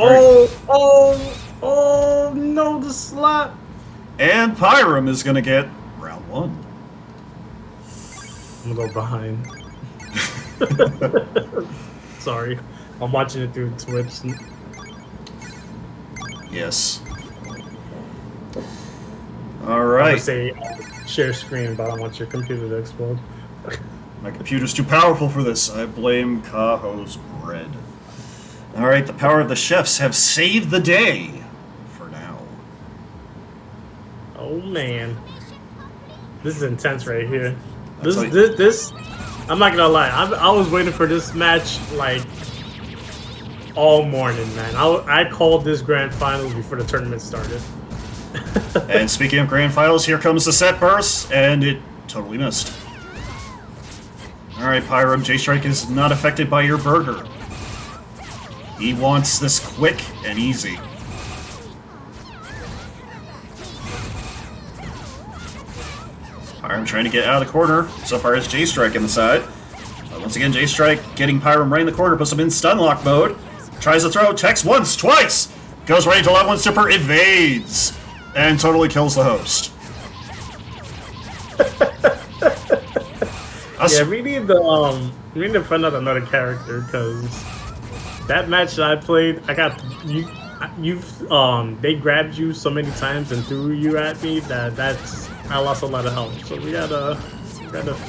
Oh, no, the slap. and Pyram is going to get round 1. I'm gonna go behind. Sorry. I'm watching it through Twitch. Yes. I Alright. would say share screen, but I don't want your computer to explode. My computer's too powerful for this. I blame Kaho's bread. Alright, the power of the chefs have saved the day. For now. Oh man. This is intense right here. That's This I'm not gonna lie, I was waiting for this match like all morning, man. I called this grand finals before the tournament started. And speaking of grand finals, here comes the set burst, and it totally missed. Alright, Pyram, J-Strike is not affected by your burger. He wants this quick and easy. Pyram trying to get out of the corner. So far, it's J-Strike in the side. Once again, J-Strike getting Pyram right in the corner, puts him in stun lock mode. Tries to throw, techs once, twice! Goes right into level 1 super, evades! And totally kills the host. Yeah, we need to find out another character because that match that I played, they grabbed you so many times and threw you at me that I lost a lot of health. So we gotta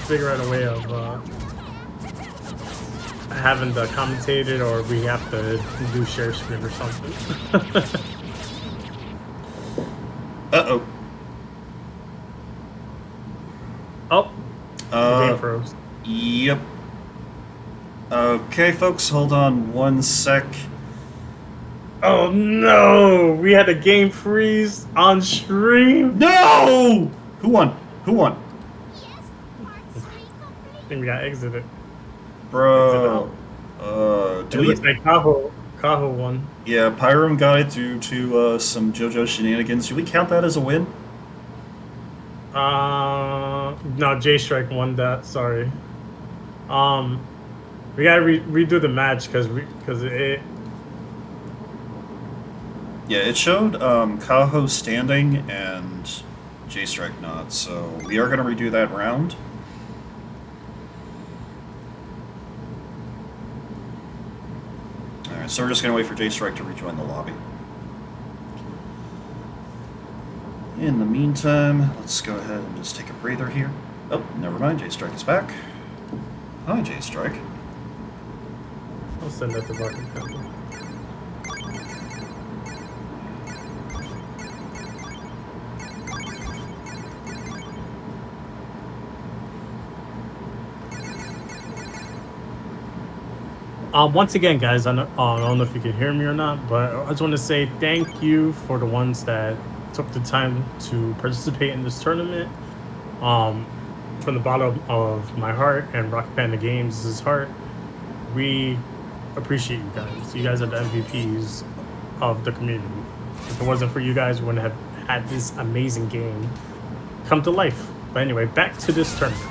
figure out a way of having the commentator, or we have to do share screen or something. Uh-oh. Oh, the game froze. Yep. Okay, folks, hold on one sec. Oh no! We had a game freeze on stream. No! Who won? Who won? I think we got exited. Bro. It looks like Kaho won. Yeah, Pyram got it due to some JoJo shenanigans. Should we count that as a win? No, J-Strike won that. Sorry. We gotta redo the match because it. Yeah, it showed Kaho standing and J-Strike not, so we are going to redo that round. Alright, so we're just going to wait for J-Strike to rejoin the lobby. In the meantime, let's go ahead and just take a breather here. Oh, never mind, J-Strike is back. Hi, J-Strike. I'll send that to Martin. Once again, guys, I don't know if you can hear me or not, but I just want to say thank you for the ones that took the time to participate in this tournament. From the bottom of my heart and Rocket Panda Games' heart, we appreciate you guys. You guys are the MVPs of the community. If it wasn't for you guys, we wouldn't have had this amazing game come to life. But anyway, back to this tournament.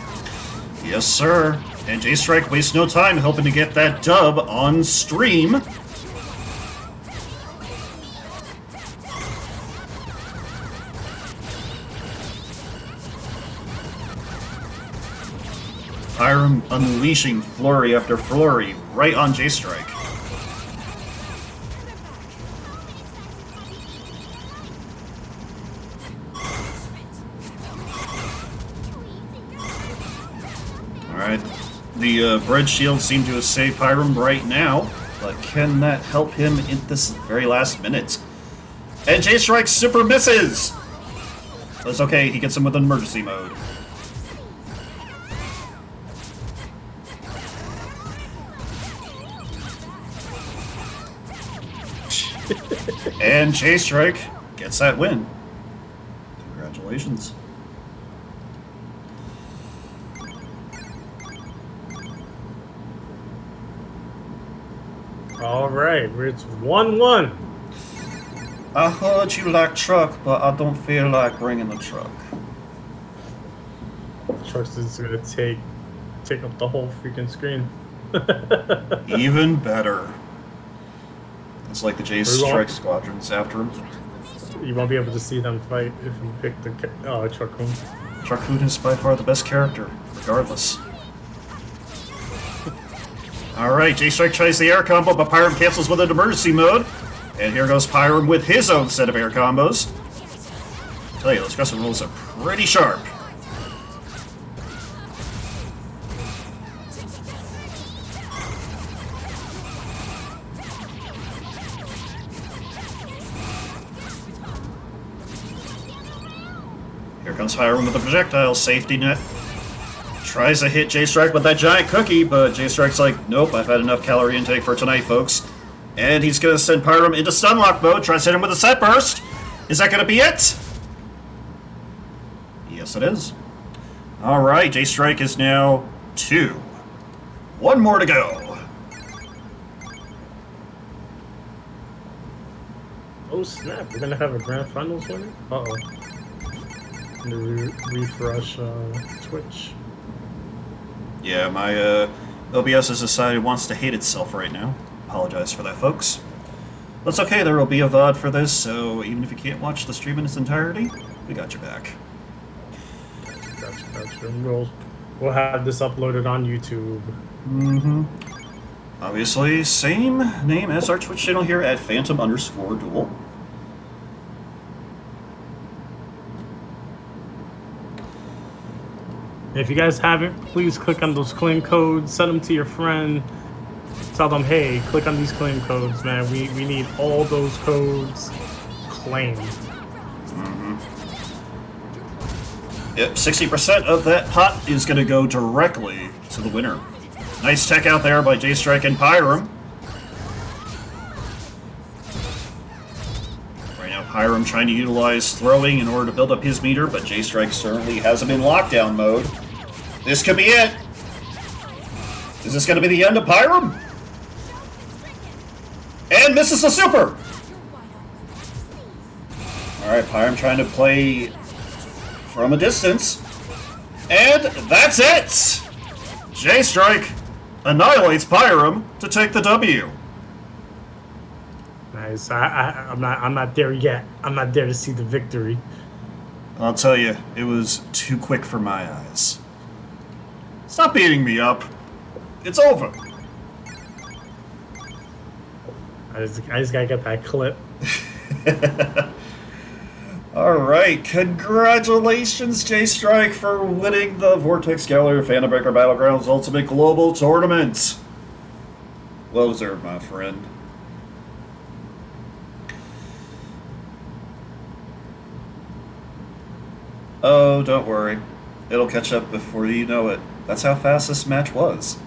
Yes, sir. And J-Strike wastes no time helping to get that dub on stream. Hiram unleashing flurry after flurry right on J-Strike. Alright, the bread shield seemed to have saved Hiram right now, but can that help him in this very last minute? And J-Strike super misses! But it's okay, he gets him with an emergency mode. And J-Strike gets that win. Congratulations. All right, it's 1-1. I heard you like truck, but I don't feel like bringing the truck. Sharks is gonna take up the whole freaking screen. Even better. It's like the J-Strike squadrons after him. You won't be able to see them fight if you pick the Charcoon. Charcoon is by far the best character, regardless. Alright, J-Strike tries the air combo, but Pyram cancels with an emergency mode. And here goes Pyram with his own set of air combos. I tell you, those crescent rolls are pretty sharp. Here comes Pyram with the projectile safety net. Tries to hit J-Strike with that giant cookie, but J-Strike's like, nope, I've had enough calorie intake for tonight, folks. And he's going to send Pyram into stunlock mode, tries to hit him with a set burst. Is that going to be it? Yes, it is. Alright, J-Strike is now 2. One more to go. Oh snap, we're going to have a grand finals winner? Uh-oh. Refresh Twitch. Yeah, my OBS has decided it wants to hate itself right now. Apologize for that, folks. That's okay, there will be a VOD for this, so even if you can't watch the stream in its entirety, we got your back. Gotcha. We'll have this uploaded on YouTube. Mm-hmm. Obviously, same name as our Twitch channel here at Phantom_Duel. If you guys haven't, please click on those claim codes, send them to your friend, tell them, hey, click on these claim codes, man. We need all those codes claimed. Mm-hmm. Yep, 60% of that pot is going to go directly to the winner. Nice tech out there by J-Strike and Pyram. Right now, Pyram trying to utilize throwing in order to build up his meter, but J-Strike certainly has him in lockdown mode. This could be it. Is this going to be the end of Pyram? And misses the super! Alright, Pyram trying to play from a distance. And that's it! J-Strike annihilates Pyram to take the W. Nice. I'm not there yet. I'm not there to see the victory. I'll tell you, it was too quick for my eyes. Stop beating me up. It's over. I just gotta get that clip. All right, congratulations, J Strike, for winning the Vortex Gallery Phantom Breaker Battlegrounds Ultimate Global Tournament. Well deserved, my friend. Oh, don't worry. It'll catch up before you know it. That's how fast this match was.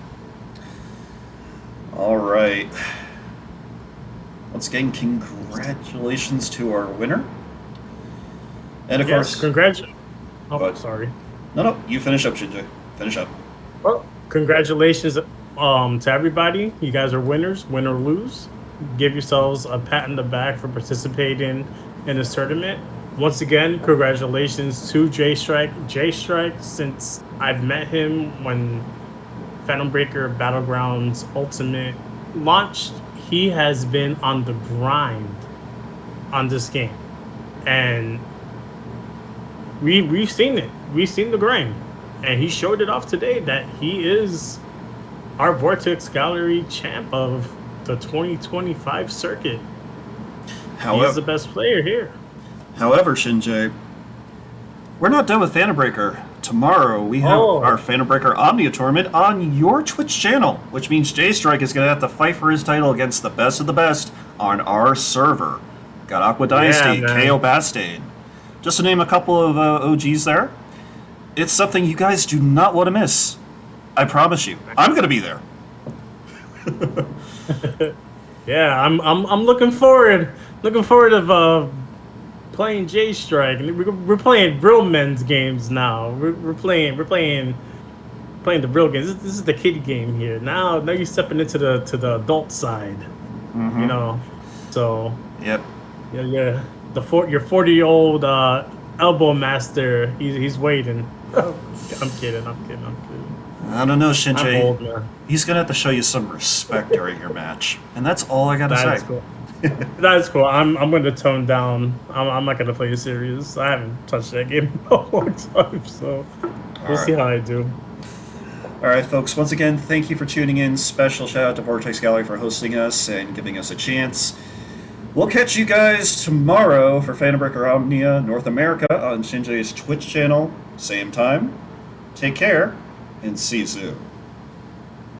Alright. Once again, congratulations to our winner. And of course... congratulations. Oh, But- sorry. No, you finish up, Shinji. Finish up. Well, congratulations to everybody. You guys are winners, win or lose. Give yourselves a pat on the back for participating in this tournament. Once again, congratulations to J Strike. J Strike, since I've met him when Phantom Breaker Battlegrounds Ultimate launched, he has been on the grind on this game. And we've seen it. We've seen the grind. And he showed it off today that he is our Vortex Gallery champ of the 2025 circuit. He's the best player here. However, Shinji, we're not done with Phantom Breaker. Tomorrow we have our Phantom Breaker Omnia tournament on your Twitch channel, which means J Strike is going to have to fight for his title against the best of the best on our server. Got Aqua Dynasty, KO Bastade. Just to name a couple of OGs there. It's something you guys do not want to miss. I promise you. I'm going to be there. Yeah, I'm looking forward. Looking forward of playing J Strike. We're playing real men's games now. We're playing the real games. This is the kiddie game here. Now you're stepping into the adult side. Mm-hmm. You know, so Yep. yeah. Your 40-year-old elbow master. He's waiting. I'm kidding. I don't know, Shinji. I'm old, man. He's going to have to show you some respect during your match. And that's all I got to That is say. cool. That is cool. I'm going to tone down. I'm not going to play serious. I haven't touched that game in a long time, so we'll see how I do. All right, folks. Once again, thank you for tuning in. Special shout out to Vortex Gallery for hosting us and giving us a chance. We'll catch you guys tomorrow for Phantom Breaker Omnia North America on Shinji's Twitch channel. Same time. Take care, and see you soon.